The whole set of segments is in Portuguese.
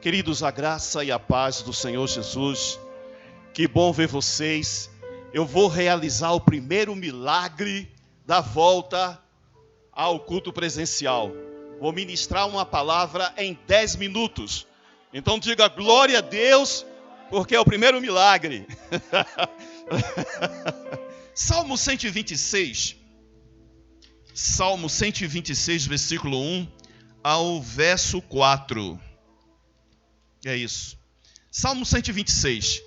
Queridos, a graça e a paz do Senhor Jesus, que bom ver vocês. Eu vou realizar o primeiro milagre da volta ao culto presencial. Vou ministrar uma palavra em 10 minutos. Então diga glória a Deus, porque é o primeiro milagre. Salmo 126. Salmo 126, versículo 1 ao verso 4. É isso. Salmo 126.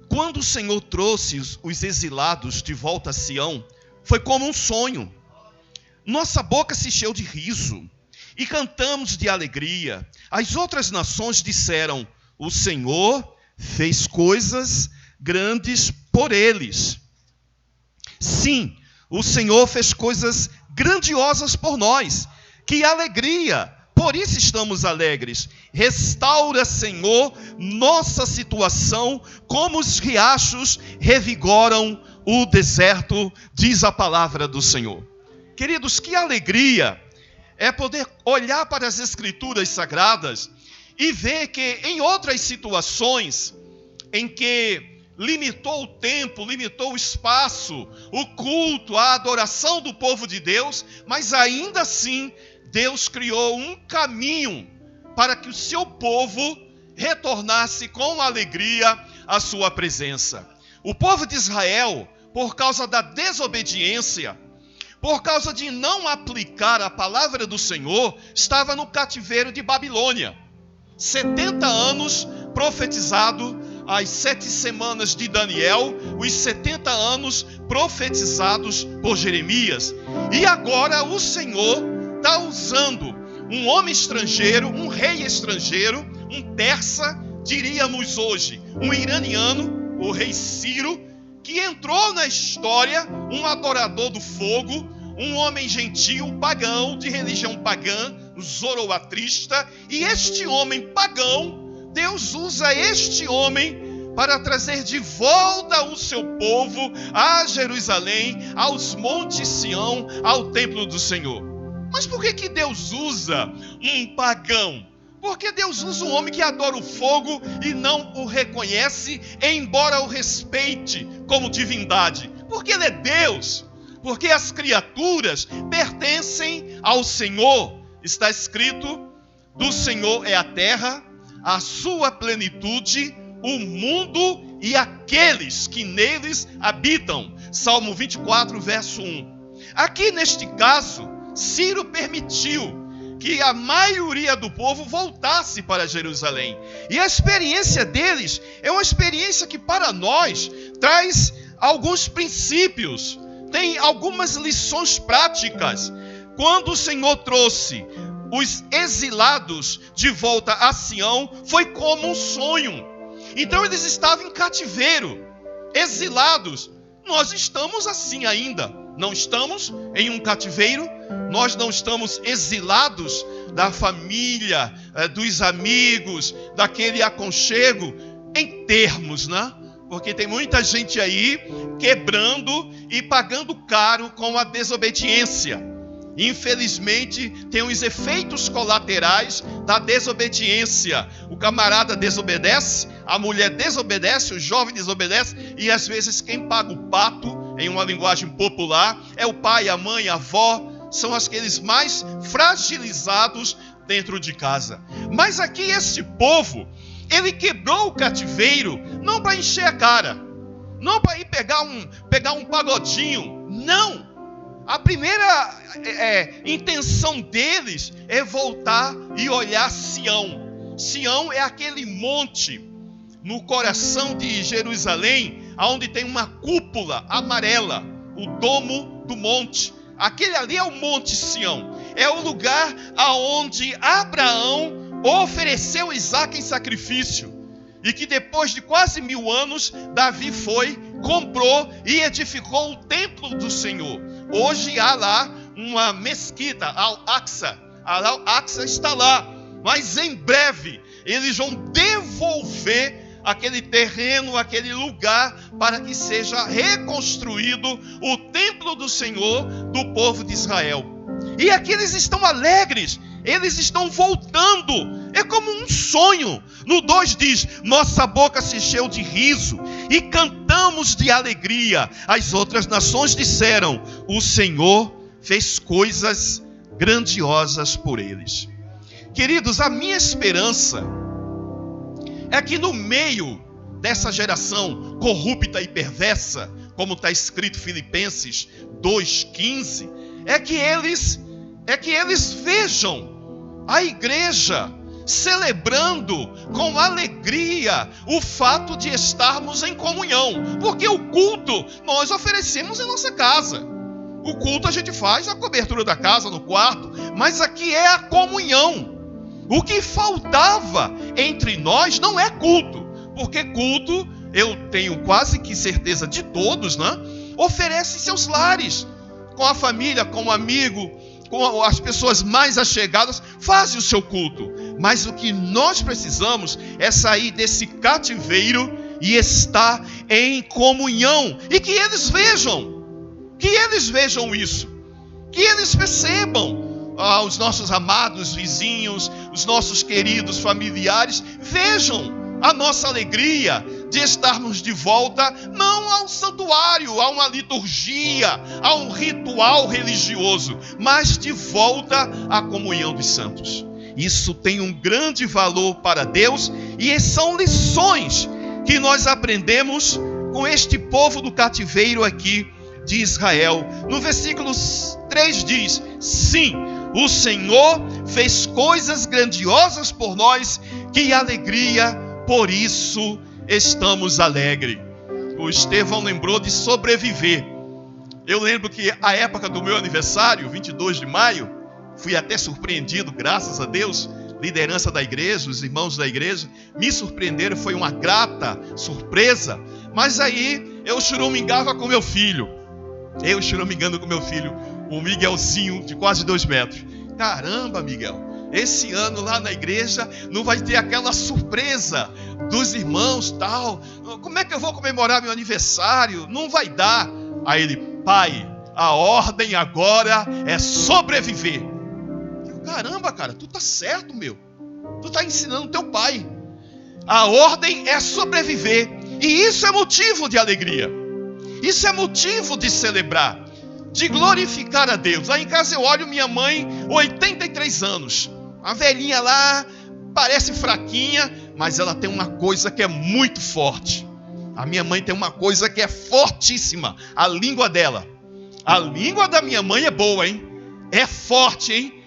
Quando o Senhor trouxe os exilados de volta a Sião, foi como um sonho. Nossa boca se encheu de riso e cantamos de alegria. As outras nações disseram: o Senhor fez coisas grandes por eles. Sim, o Senhor fez coisas grandiosas por nós. Que alegria! Por isso estamos alegres. Restaura, Senhor, nossa situação, como os riachos revigoram o deserto, diz a palavra do Senhor. Queridos, que alegria é poder olhar para as Escrituras Sagradas e ver que em outras situações em que limitou o tempo, limitou o espaço, o culto, a adoração do povo de Deus, mas ainda assim Deus criou um caminho para que o seu povo retornasse com alegria à sua presença. O povo de Israel, por causa da desobediência, por causa de não aplicar a palavra do Senhor, estava no cativeiro de Babilônia. 70 anos profetizado, as 7 semanas de Daniel, os 70 anos profetizados por Jeremias. E agora o Senhor está usando um homem estrangeiro, um rei estrangeiro, um persa, diríamos hoje, um iraniano, o rei Ciro, que entrou na história, um adorador do fogo, um homem gentil, pagão, de religião pagã, zoroastrista, e este homem pagão, Deus usa este homem para trazer de volta o seu povo a Jerusalém, aos montes Sião, ao templo do Senhor. Mas por que Deus usa um pagão? Porque Deus usa um homem que adora o fogo e não o reconhece, embora o respeite como divindade. Porque Ele é Deus. Porque as criaturas pertencem ao Senhor. Está escrito: do Senhor é a terra, a sua plenitude, o mundo e aqueles que neles habitam. Salmo 24, verso 1. Aqui neste caso, Ciro permitiu que a maioria do povo voltasse para Jerusalém. E a experiência deles é uma experiência que para nós traz alguns princípios, tem algumas lições práticas. Quando o Senhor trouxe os exilados de volta a Sião, foi como um sonho. Então eles estavam em cativeiro, exilados. Nós estamos assim ainda. Não estamos em um cativeiro, nós não estamos exilados da família, dos amigos, daquele aconchego, em termos, né? Porque tem muita gente aí quebrando e pagando caro com a desobediência. Infelizmente, tem os efeitos colaterais da desobediência. O camarada desobedece, a mulher desobedece, o jovem desobedece, e às vezes quem paga o pato, em uma linguagem popular, é o pai, a mãe, a avó, são aqueles mais fragilizados dentro de casa. Mas aqui esse povo, ele quebrou o cativeiro, não para encher a cara, não para ir pegar um pagodinho, não. A primeira intenção deles é voltar e olhar Sião. Sião é aquele monte no coração de Jerusalém, onde tem uma cúpula amarela, o domo do monte. Aquele ali é o Monte Sião. É o lugar aonde Abraão ofereceu Isaque em sacrifício. E que depois de quase 1000 anos, Davi foi, comprou e edificou o templo do Senhor. Hoje há lá uma mesquita, Al-Aqsa. Al-Aqsa está lá. Mas em breve, eles vão devolver aquele terreno, aquele lugar, para que seja reconstruído o templo do Senhor, do povo de Israel. E aqui eles estão alegres, eles estão voltando É como um sonho. No 2 diz: nossa boca se encheu de riso e cantamos de alegria. As outras nações disseram: o Senhor fez coisas grandiosas por eles. Queridos, a minha esperança é que no meio dessa geração corrupta e perversa, como está escrito em Filipenses 2,15, é que eles vejam a igreja celebrando com alegria o fato de estarmos em comunhão, porque o culto nós oferecemos em nossa casa. O culto a gente faz na cobertura da casa, no quarto, mas aqui é a comunhão. O que faltava entre nós não é culto, porque culto, eu tenho quase que certeza de todos, né? Oferece seus lares, com a família, com o amigo, com as pessoas mais achegadas, faz o seu culto. Mas o que nós precisamos é sair desse cativeiro e estar em comunhão. E que eles vejam isso, que eles percebam. Os nossos amados vizinhos, os nossos queridos familiares, vejam a nossa alegria de estarmos de volta, não ao santuário, a uma liturgia, a um ritual religioso, mas de volta à comunhão dos santos. Isso tem um grande valor para Deus e são lições que nós aprendemos com este povo do cativeiro aqui de Israel. No versículo 3 diz: sim, o Senhor fez coisas grandiosas por nós, que alegria, por isso estamos alegres. O Estevão lembrou de sobreviver. Eu lembro que a época do meu aniversário, 22 de maio, fui até surpreendido, graças a Deus, liderança da igreja, os irmãos da igreja, me surpreenderam, foi uma grata surpresa, mas aí eu churumingava com meu filho. O Miguelzinho, de quase 2 metros. Caramba, Miguel, esse ano lá na igreja não vai ter aquela surpresa dos irmãos, tal. Como é que eu vou comemorar meu aniversário? Não vai dar. Aí ele: pai, a ordem agora é sobreviver. Caramba, cara, tu tá certo, meu. Tu tá ensinando teu pai. A ordem é sobreviver. E isso é motivo de alegria. Isso é motivo de celebrar, de glorificar a Deus. Lá em casa eu olho minha mãe, 83 anos. A velhinha lá parece fraquinha, mas ela tem uma coisa que é muito forte. A minha mãe tem uma coisa que é fortíssima: a língua dela. A língua da minha mãe é boa, hein? É forte, hein?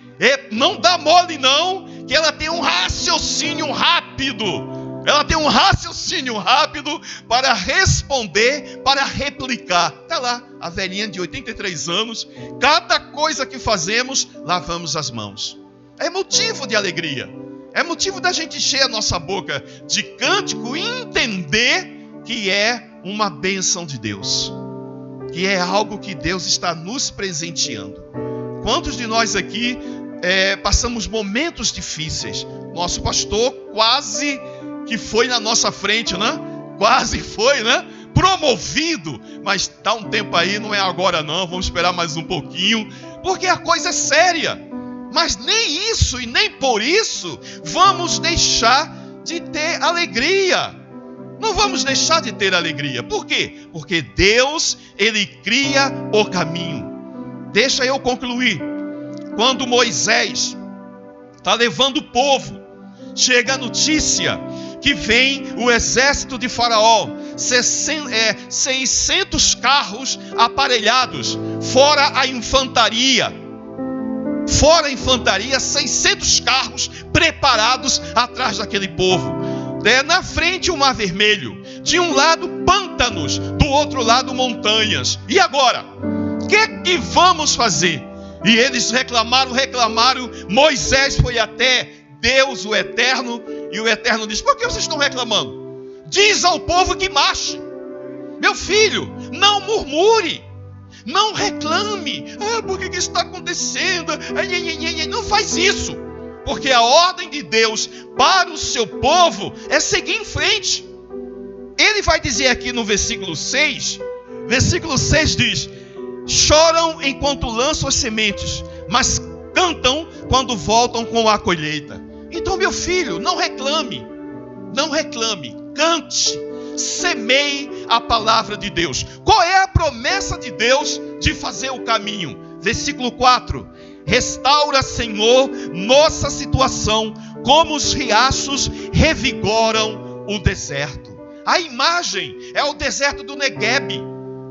Não dá mole não, que ela tem um raciocínio rápido. Ela tem um raciocínio rápido para responder, para replicar. Está lá, a velhinha de 83 anos. Cada coisa que fazemos, lavamos as mãos. É motivo de alegria. É motivo da gente encher a nossa boca de cântico e entender que é uma bênção de Deus. Que é algo que Deus está nos presenteando. Quantos de nós aqui passamos momentos difíceis? Nosso pastor quase que foi na nossa frente, né? Quase foi, né? Promovido, mas dá um tempo aí, não é agora não, vamos esperar mais um pouquinho, porque a coisa é séria. Mas nem isso e nem por isso vamos deixar de ter alegria. Não vamos deixar de ter alegria. Por quê? Porque Deus, Ele cria o caminho. Deixa eu concluir. Quando Moisés está levando o povo, chega a notícia que vem o exército de Faraó, 600 carros aparelhados, fora a infantaria, 600 carros preparados atrás daquele povo. Na frente o Mar Vermelho, de um lado pântanos, do outro lado montanhas. E agora? O que vamos fazer? E eles reclamaram. Moisés foi até Deus, o Eterno, e o Eterno disse: por que vocês estão reclamando? Diz ao povo que marche. Meu filho, não murmure, não reclame. Por que isso está acontecendo? Não faz isso, porque a ordem de Deus para o seu povo é seguir em frente. Ele vai dizer aqui no versículo 6, diz: choram enquanto lançam as sementes, mas cantam quando voltam com a colheita. Então, meu filho, não reclame, cante, semeie a palavra de Deus. Qual é a promessa de Deus de fazer o caminho? Versículo 4: restaura, Senhor, nossa situação, como os riachos revigoram o deserto. A imagem é o deserto do Neguebe.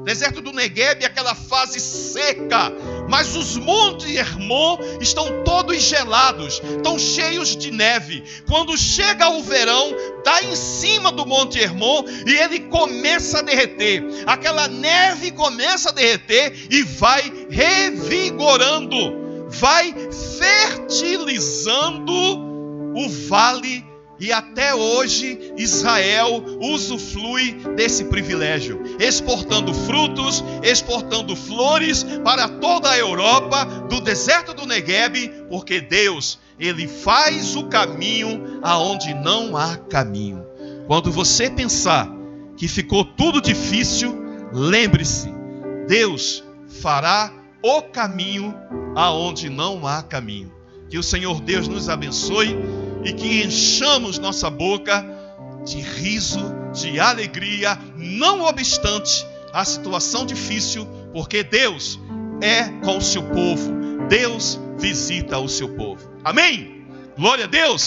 Deserto do Neguebe é aquela fase seca, mas os montes de Hermon estão todos gelados, estão cheios de neve. Quando chega o verão, dá em cima do monte Hermon e ele começa a derreter. Aquela neve começa a derreter e vai revigorando, vai fertilizando o vale. E até hoje Israel usufrui desse privilégio, exportando frutos, exportando flores para toda a Europa, do deserto do Neguebe, porque Deus, Ele faz o caminho aonde não há caminho. Quando você pensar que ficou tudo difícil, lembre-se, Deus fará o caminho aonde não há caminho. Que o Senhor Deus nos abençoe e que enchamos nossa boca de riso, de alegria, não obstante a situação difícil, porque Deus é com o seu povo, Deus visita o seu povo. Amém? Glória a Deus!